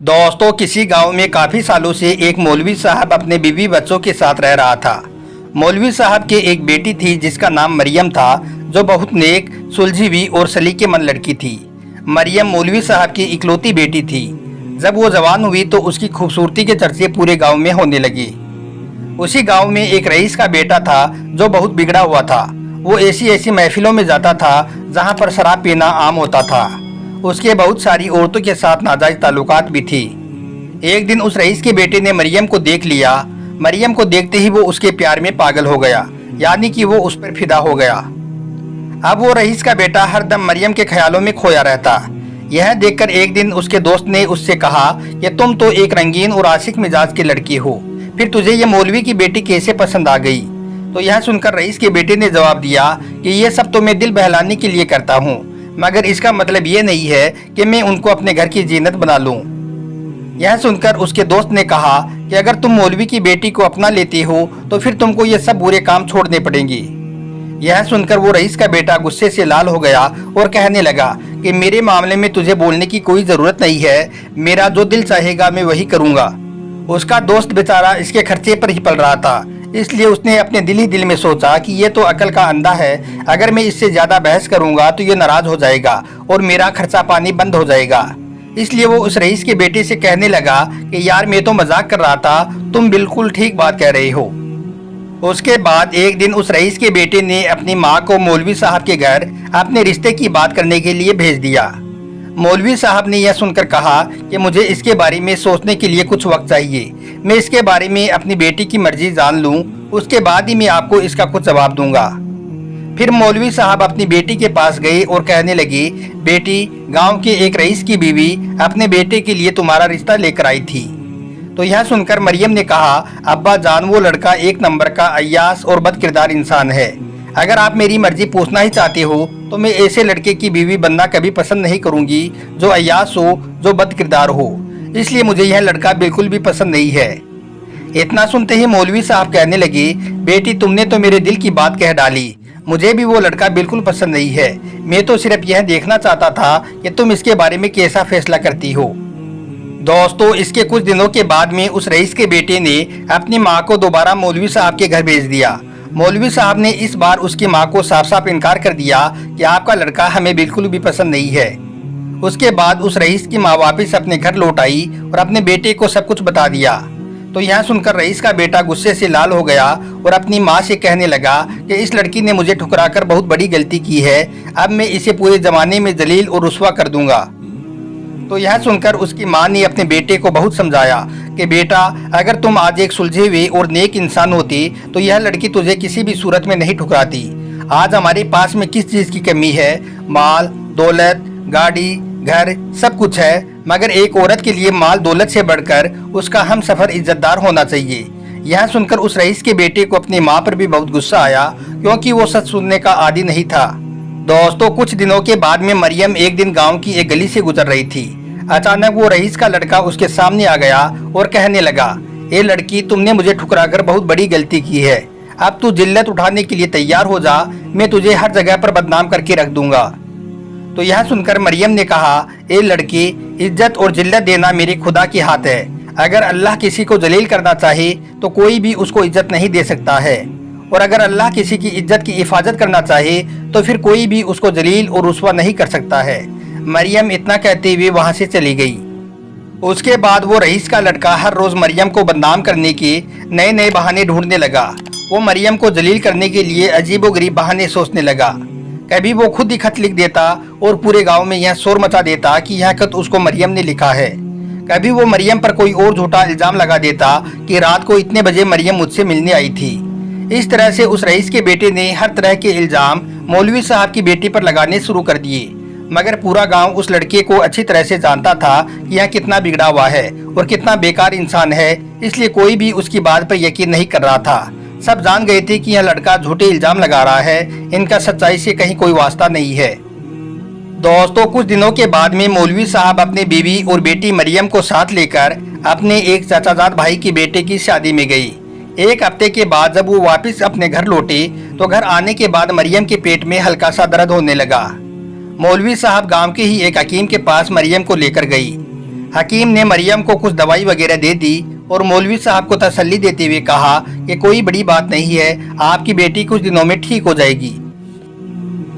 दोस्तों, किसी गांव में काफी सालों से एक मौलवी साहब अपने बीवी बच्चों के साथ रह रहा था। मौलवी साहब के एक बेटी थी जिसका नाम मरियम था, जो बहुत नेक, सुलझी हुई और सलीकेमंद लड़की थी। मरियम मौलवी साहब की इकलौती बेटी थी। जब वो जवान हुई तो उसकी खूबसूरती के चर्चे पूरे गांव में होने लगे। उसी गांव में एक रईस का बेटा था जो बहुत बिगड़ा हुआ था। वो ऐसी ऐसी महफिलों में जाता था जहां पर शराब पीना आम होता था। उसके बहुत सारी औरतों के साथ नाजायज ताल्लुकात भी थी। एक दिन उस रईस के बेटे ने मरियम को देख लिया। मरियम को देखते ही वो उसके प्यार में पागल हो गया, यानी कि वो उस पर फिदा हो गया। अब वो रईस का बेटा हरदम मरियम के ख्यालों में खोया रहता। यह देखकर एक दिन उसके दोस्त ने उससे कहा कि तुम तो एक रंगीन और आशिक मिजाज की लड़की हो, फिर तुझे ये मौलवी की बेटी कैसे पसंद आ गई? तो यह सुनकर रईस के बेटे ने जवाब दिया कि ये सब तो मैं दिल बहलाने के लिए करता हूँ, मगर इसका मतलब ये नहीं है कि मैं उनको अपने घर की जीनत बना लूं। यह सुनकर उसके दोस्त ने कहा कि अगर तुम मौलवी की बेटी को अपना लेती हो तो फिर तुमको ये सब बुरे काम छोड़ने पड़ेंगे। यह सुनकर वो रईस का बेटा गुस्से से लाल हो गया और कहने लगा कि मेरे मामले में तुझे बोलने की कोई ज़रूरत नहीं है, मेरा जो दिल चाहेगा मैं वही करूँगा। उसका दोस्त बेचारा इसके खर्चे पर ही पल रहा था, इसलिए उसने अपने दिल ही दिल में सोचा कि ये तो अकल का अंधा है, अगर मैं इससे ज़्यादा बहस करूँगा तो ये नाराज़ हो जाएगा और मेरा खर्चा पानी बंद हो जाएगा। इसलिए वो उस रईस के बेटे से कहने लगा कि यार मैं तो मजाक कर रहा था, तुम बिल्कुल ठीक बात कह रहे हो। उसके बाद एक दिन उस रईस के बेटे ने अपनी माँ को मौलवी साहब के घर अपने रिश्ते की बात करने के लिए भेज दिया। मौलवी साहब ने यह सुनकर कहा कि मुझे इसके बारे में सोचने के लिए कुछ वक्त चाहिए, मैं इसके बारे में अपनी बेटी की मर्जी जान लूं, उसके बाद ही मैं आपको इसका कुछ जवाब दूंगा। फिर मौलवी साहब अपनी बेटी के पास गए और कहने लगे, बेटी, गांव के एक रईस की बीवी अपने बेटे के लिए तुम्हारा रिश्ता लेकर आई थी। तो यह सुनकर मरियम ने कहा, अब्बा जान, वो लड़का एक नंबर का अय्यास और बदकिरदार इंसान है। अगर आप मेरी मर्जी पूछना ही चाहते हो तो मैं ऐसे लड़के की बीवी बनना कभी पसंद नहीं करूंगी जो अय्यास हो, जो बदकिरदार हो। इसलिए मुझे यह लड़का बिल्कुल भी पसंद नहीं है। इतना सुनते ही मौलवी साहब कहने लगे, बेटी, तुमने तो मेरे दिल की बात कह डाली। मुझे भी वो लड़का बिल्कुल पसंद नहीं है। मैं तो सिर्फ यह देखना चाहता था कि तुम इसके बारे में कैसा फैसला करती हो। दोस्तों, इसके कुछ दिनों के बाद में उस रईस के बेटे ने अपनी माँ को दोबारा मौलवी साहब के घर भेज दिया। मौलवी साहब ने इस बार उसकी माँ को साफ साफ इनकार कर दिया कि आपका लड़का हमें बिल्कुल भी पसंद नहीं है। उसके बाद उस रईस की माँ वापस अपने घर लौट आई और अपने बेटे को सब कुछ बता दिया। तो यह सुनकर रईस का बेटा गुस्से से लाल हो गया और अपनी माँ से कहने लगा कि इस लड़की ने मुझे ठुकराकर बहुत बड़ी गलती की है, अब मैं इसे पूरे जमाने में जलील और रुस्वा कर दूंगा। तो यह सुनकर उसकी माँ ने अपने बेटे को बहुत समझाया कि बेटा, अगर तुम आज एक सुलझे हुए और नेक इंसान होती तो यह लड़की तुझे किसी भी सूरत में नहीं ठुकराती। आज हमारे पास में किस चीज़ की कमी है? माल, दौलत, गाड़ी, घर, सब कुछ है, मगर एक औरत के लिए माल दौलत से बढ़कर उसका हम सफ़र इज्जतदार होना चाहिए। यह सुनकर उस रईस के बेटे को अपनी माँ पर भी बहुत गुस्सा आया, क्योंकि वो सच सुनने का आदी नहीं था। दोस्तों, कुछ दिनों के बाद में मरियम एक दिन गांव की एक गली से गुजर रही थी। अचानक वो रईस का लड़का उसके सामने आ गया और कहने लगा, ए लड़की, तुमने मुझे ठुकराकर बहुत बड़ी गलती की है। अब तू जिल्लत उठाने के लिए तैयार हो जा, मैं तुझे हर जगह पर बदनाम करके रख दूंगा। तो यह सुनकर मरियम ने कहा, ए लड़की, इज्जत और जिल्लत देना मेरे खुदा के हाथ है। अगर अल्लाह किसी को जलील करना चाहे तो कोई भी उसको इज्जत नहीं दे सकता है, और अगर अल्लाह किसी की इज्जत की हिफाजत करना चाहे तो फिर कोई भी उसको जलील और रुस्वा नहीं कर सकता है। मरियम इतना कहते हुए वहां से चली गई। उसके बाद वो रईस का लड़का हर रोज मरियम को बदनाम करने के नए नए बहाने ढूंढने लगा। वो मरियम को जलील करने के लिए अजीबोगरीब बहाने सोचने लगा। कभी वो खुद ही खत लिख देता और पूरे गांव में यह शोर मचा देता कि यह खत उसको मरियम ने लिखा है। कभी वो मरियम पर कोई और झूठा इल्जाम लगा देता कि रात को इतने बजे मरियम मुझसे मिलने आई थी। इस तरह से उस रईस के बेटे ने हर तरह के इल्जाम मौलवी साहब की बेटी पर लगाने शुरू कर दिए, मगर पूरा गांव उस लड़के को अच्छी तरह से जानता था कि यह कितना बिगड़ा हुआ है और कितना बेकार इंसान है, इसलिए कोई भी उसकी बात पर यकीन नहीं कर रहा था। सब जान गए थे कि यह लड़का झूठे इल्जाम लगा रहा है, इनका सच्चाई से कहीं कोई वास्ता नहीं है। दोस्तों, कुछ दिनों के बाद में मौलवी साहब अपने बीवी और बेटी मरियम को साथ लेकर अपने एक चाचाजाद भाई की बेटे की शादी में गई। एक हफ्ते के बाद जब वो वापस अपने घर लौटे तो घर आने के बाद मरियम के पेट में हल्का सा दर्द होने लगा। मौलवी साहब गांव के ही एक हकीम के पास मरियम को लेकर गई। हकीम ने मरियम को कुछ दवाई वगैरह दे दी और मौलवी साहब को तसल्ली देते हुए कहा कि कोई बड़ी बात नहीं है, आपकी बेटी कुछ दिनों में ठीक हो जाएगी।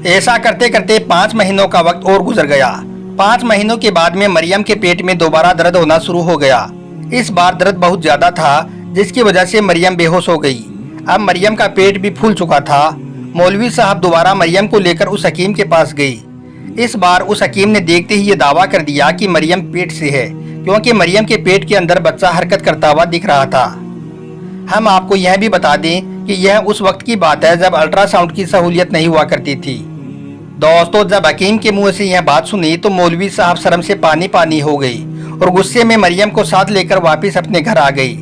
ऐसा करते करते 5 महीनों का वक्त और गुजर गया। 5 महीनों के बाद में मरियम के पेट में दोबारा दर्द होना शुरू हो गया। इस बार दर्द बहुत ज्यादा था, जिसकी वजह से मरियम बेहोश हो गई। अब मरियम का पेट भी फूल चुका था। मौलवी साहब दोबारा मरियम को लेकर उस हकीम के पास गई। इस बार उस हकीम ने देखते ही ये दावा कर दिया कि मरियम पेट से है, क्योंकि मरियम के पेट के अंदर बच्चा हरकत करता हुआ दिख रहा था। हम आपको यह भी बता दें कि यह उस वक्त की बात है जब अल्ट्रासाउंड की सहूलियत नहीं हुआ करती थी। दोस्तों, जब हकीम के मुंह से यह बात सुनी तो मौलवी साहब शर्म से पानी पानी हो गई और गुस्से में मरियम को साथ लेकर वापस अपने घर आ गई।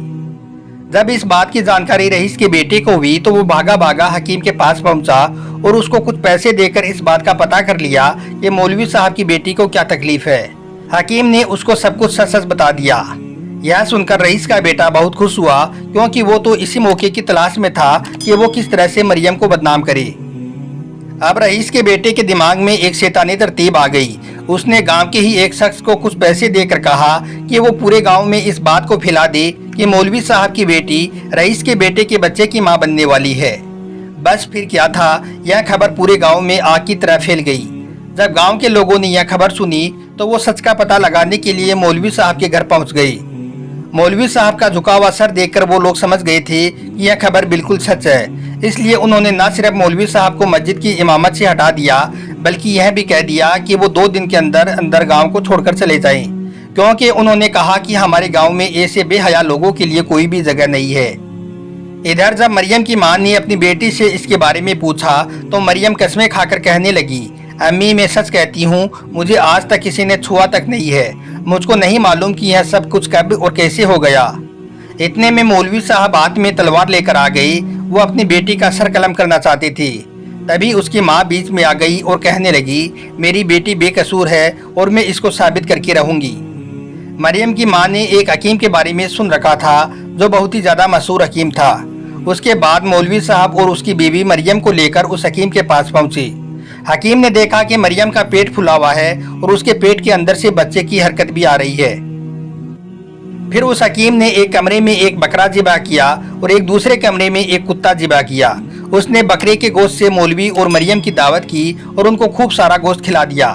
जब इस बात की जानकारी रईस के बेटे को हुई तो वो भागा भागा हकीम के पास पहुंचा और उसको कुछ पैसे देकर इस बात का पता कर लिया कि मौलवी साहब की बेटी को क्या तकलीफ है। हकीम ने उसको सब कुछ सच सच बता दिया। यह सुनकर रईस का बेटा बहुत खुश हुआ, क्योंकि वो तो इसी मौके की तलाश में था कि वो किस तरह से मरियम को बदनाम करे। अब रईस के बेटे के दिमाग में एक शैतानी तरतीब आ गई। उसने गांव के ही एक शख्स को कुछ पैसे देकर कहा कि वो पूरे गांव में इस बात को फैला दे कि मौलवी साहब की बेटी रईस के बेटे के बच्चे की मां बनने वाली है। बस फिर क्या था, यह खबर पूरे गांव में आग की तरह फैल गई। जब गांव के लोगों ने यह खबर सुनी तो वो सच का पता लगाने के लिए मौलवी साहब के घर पहुंच गई। मौलवी साहब का झुका हुआ सर देखकर वो लोग समझ गए थे कि यह खबर बिल्कुल सच है। इसलिए उन्होंने न सिर्फ मौलवी साहब को मस्जिद की इमामत से हटा दिया, बल्कि यह भी कह दिया कि वो 2 दिन के अंदर अंदर गांव को छोड़कर चले जाएं, क्योंकि उन्होंने कहा कि हमारे गांव में ऐसे बेहया लोगों के लिए कोई भी जगह नहीं है। इधर जब मरियम की मां ने अपनी बेटी से इसके बारे में पूछा तो मरियम कसमें खाकर कहने लगी, अम्मी मैं सच कहती हूँ, मुझे आज तक किसी ने छुआ तक नहीं है। मुझको नहीं मालूम कि यह सब कुछ कब और कैसे हो गया। इतने में मौलवी साहब हाथ में तलवार लेकर आ गई। वो अपनी बेटी का सर कलम करना चाहती थी। तभी उसकी माँ बीच में आ गई और कहने लगी, मेरी बेटी बेकसूर है और मैं इसको साबित करके रहूंगी। मरियम की माँ ने एक हकीम के बारे में सुन रखा था जो बहुत ही ज्यादा मशहूर हकीम था। उसके बाद मौलवी साहब और उसकी बीवी मरियम को लेकर उस हकीम के पास पहुंची। हकीम ने देखा कि मरियम का पेट फुला हुआ है और उसके पेट के अंदर से बच्चे की हरकत भी आ रही है। फिर उस हकीम ने एक कमरे में एक बकरा ज़िबा किया और एक दूसरे कमरे में एक कुत्ता ज़िबा किया। उसने बकरे के गोश्त से मौलवी और मरियम की दावत की और उनको खूब सारा गोश्त खिला दिया।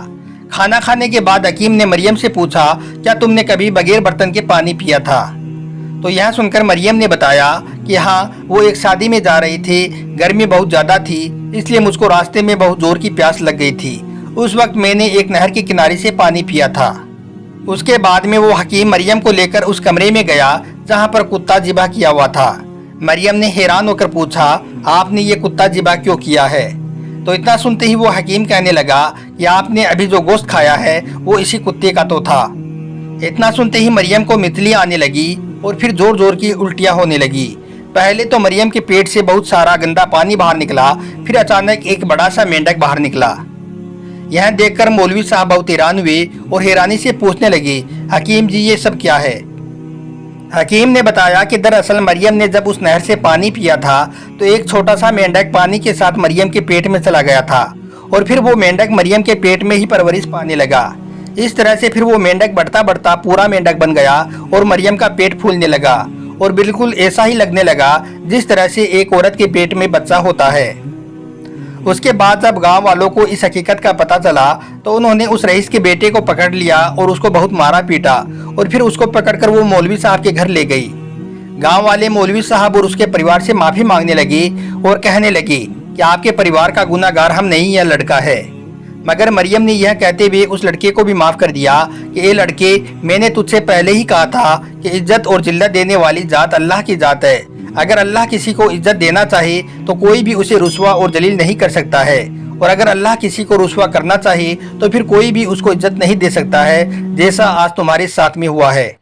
खाना खाने के बाद हकीम ने मरियम से पूछा, क्या तुमने कभी बगैर बर्तन के पानी पिया था? तो यह सुनकर मरियम ने बताया कि हाँ, वो एक शादी में जा रही थी, गर्मी बहुत ज़्यादा थी, इसलिए मुझको रास्ते में बहुत जोर की प्यास लग गई थी। उस वक्त मैंने एक नहर के किनारे से पानी पिया था। उसके बाद में वो हकीम मरियम को लेकर उस कमरे में गया जहाँ पर कुत्ता ज़िबा किया हुआ था। मरियम ने हैरान होकर पूछा, आपने ये कुत्ता ज़िबा क्यों किया है? तो इतना सुनते ही वो हकीम कहने लगा कि आपने अभी जो गोश्त खाया है वो इसी कुत्ते का तो था। इतना सुनते ही मरियम को मितली आने लगी और फिर जोर जोर की उल्टियाँ होने लगी। पहले तो मरियम के पेट से बहुत सारा गंदा पानी बाहर निकला, फिर अचानक एक बड़ा सा मेंढक बाहर निकला। यह देखकर मौलवी साहब बहुत हैरान हुए और हैरानी से पूछने लगे, हकीम जी ये सब क्या है? हकीम ने बताया कि दरअसल मरियम ने जब उस नहर से पानी पिया था तो एक छोटा सा मेंढक पानी के साथ मरियम के पेट में चला गया था और फिर वो मेंढक मरियम के पेट में ही परवरिश पाने लगा। इस तरह से फिर वो मेंढक बढ़ता बढ़ता पूरा मेंढक बन गया और मरियम का पेट फूलने लगा और बिल्कुल ऐसा ही लगने लगा जिस तरह से एक औरत के पेट में बच्चा होता है। उसके बाद जब गांव वालों को इस हकीकत का पता चला तो उन्होंने उस रईस के बेटे को पकड़ लिया और उसको बहुत मारा पीटा और फिर उसको पकड़कर वो मौलवी साहब के घर ले गई। गांव वाले मौलवी साहब और उसके परिवार से माफी मांगने लगे और कहने लगे कि आपके परिवार का गुनाहगार हम नहीं, यह लड़का है। मगर मरियम ने यह कहते हुए उस लड़के को भी माफ कर दिया कि ये लड़के, मैंने तुझसे पहले ही कहा था कि इज्जत और जिल्लत देने वाली जात अल्लाह की जात है। अगर अल्लाह किसी को इज्जत देना चाहे तो कोई भी उसे रुस्वा और जलील नहीं कर सकता है, और अगर अल्लाह किसी को रुस्वा करना चाहे तो फिर कोई भी उसको इज्जत नहीं दे सकता है, जैसा आज तुम्हारे साथ में हुआ है।